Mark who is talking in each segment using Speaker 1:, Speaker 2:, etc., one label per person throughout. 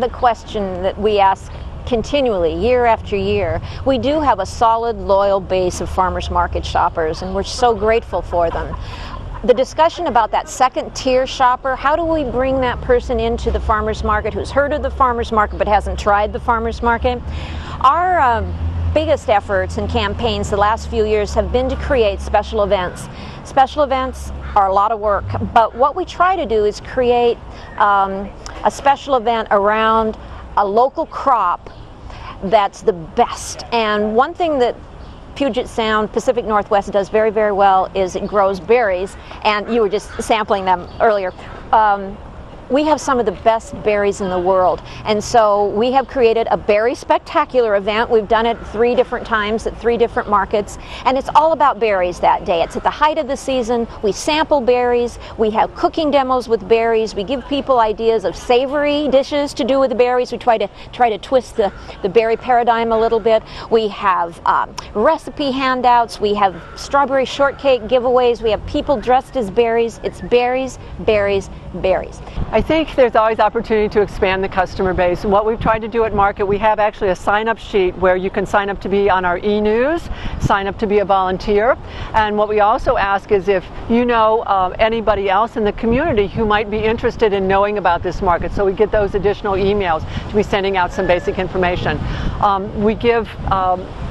Speaker 1: the question that we ask continually, year after year. We do have a solid, loyal base of farmers market shoppers, and we're so grateful for them. The discussion about that second tier shopper, how do we bring that person into the farmers market who's heard of the farmers market but hasn't tried the farmers market? Our biggest efforts and campaigns the last few years have been to create special events. Special events are a lot of work, but what we try to do is create a special event around a local crop that's the best. And one thing that Puget Sound, Pacific Northwest does very, very well is it grows berries, and you were just sampling them earlier. We have some of the best berries in the world, and so we have created a berry spectacular event. We've done it 3 different times at 3 different markets, and it's all about berries that day. It's at the height of the season. We sample berries. We have cooking demos with berries. We give people ideas of savory dishes to do with the berries. We try to twist the berry paradigm a little bit. We have recipe handouts. We have strawberry shortcake giveaways. We have people dressed as berries. It's berries, berries, berries.
Speaker 2: I think there's always opportunity to expand the customer base. And what we've tried to do at Market, we have actually a sign-up sheet where you can sign up to be on our e-news, sign up to be a volunteer. And what we also ask is if you know anybody else in the community who might be interested in knowing about this market. So we get those additional emails to be sending out some basic information. We give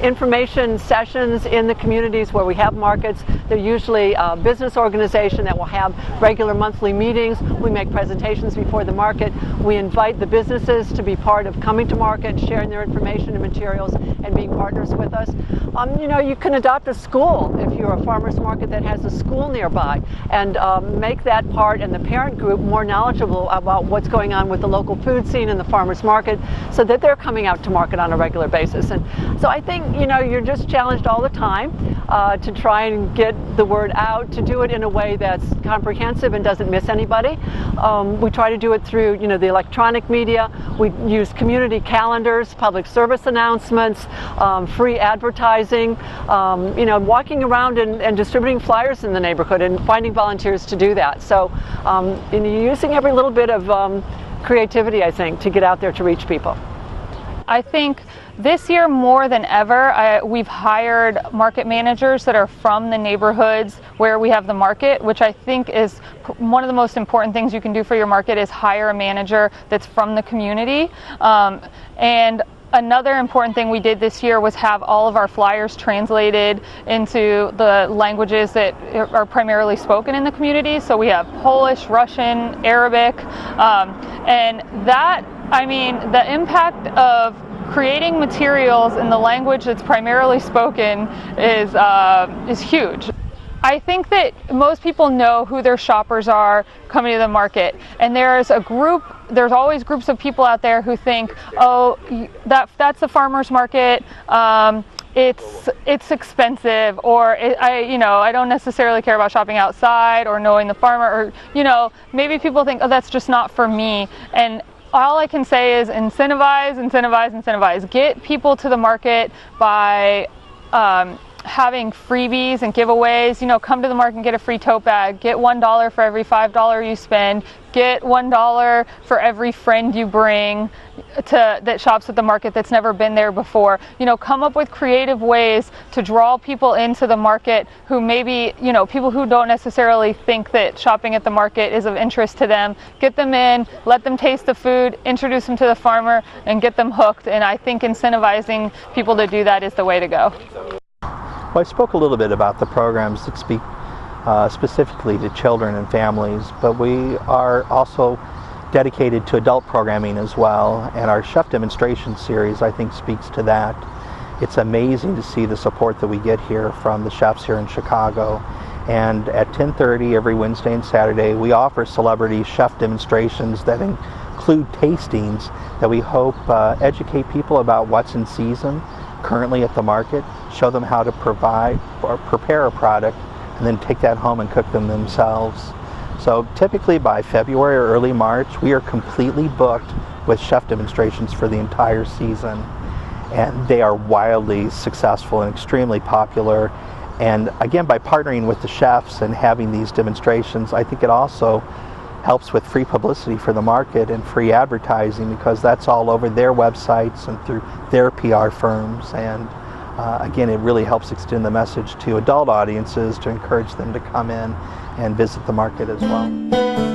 Speaker 2: information sessions in the communities where we have markets. They're usually a business organization that will have regular monthly meetings. We make presentations before the market. We invite the businesses to be part of coming to market, sharing their information and materials, and being partners with us. You know, you can adopt a school if you're a farmers market that has a school nearby, and make that part and the parent group more knowledgeable about what's going on with the local food scene and the farmers market, so that they're coming out to market on a regular basis. And so I think, you know, you're just challenged all the time to try and get the word out, to do it in a way that's comprehensive and doesn't miss anybody. We try to do it through, you know, the electronic media. We use community calendars, public service announcements, free advertising, you know, walking around and distributing flyers in the neighborhood and finding volunteers to do that. So and using every little bit of creativity, I think, to get out there to reach people.
Speaker 3: I think this year more than ever, we've hired market managers that are from the neighborhoods where we have the market, which I think is one of the most important things you can do for your market, is hire a manager that's from the community. And another important thing we did this year was have all of our flyers translated into the languages that are primarily spoken in the community. So we have Polish, Russian, Arabic, and that, I mean, the impact of creating materials in the language that's primarily spoken is huge. I think that most people know who their shoppers are coming to the market, and there's always groups of people out there who think, oh, that's the farmer's market, it's expensive, or I don't necessarily care about shopping outside or knowing the farmer, or, you know, maybe people think, oh, that's just not for me. And all I can say is incentivize, incentivize, incentivize. Get people to the market by having freebies and giveaways. You know, come to the market and get a free tote bag. Get $1 for every $5 you spend. Get $1 for every friend you bring that shops at the market that's never been there before. You know, come up with creative ways to draw people into the market who maybe, you know, people who don't necessarily think that shopping at the market is of interest to them. Get them in, let them taste the food, introduce them to the farmer, and get them hooked. And I think incentivizing people to do that is the way to go.
Speaker 4: Well, I spoke a little bit about the programs that speak specifically to children and families, but we are also dedicated to adult programming as well, and our chef demonstration series, I think, speaks to that. It's amazing to see the support that we get here from the chefs here in Chicago. And at 10:30 every Wednesday and Saturday, we offer celebrity chef demonstrations that include tastings that we hope educate people about what's in season currently at the market, show them how to provide or prepare a product, and then take that home and cook them themselves. So typically by February or early March, we are completely booked with chef demonstrations for the entire season. And they are wildly successful and extremely popular. And again, by partnering with the chefs and having these demonstrations, I think it also helps with free publicity for the market and free advertising, because that's all over their websites and through their PR firms. And again, it really helps extend the message to adult audiences to encourage them to come in and visit the market as well.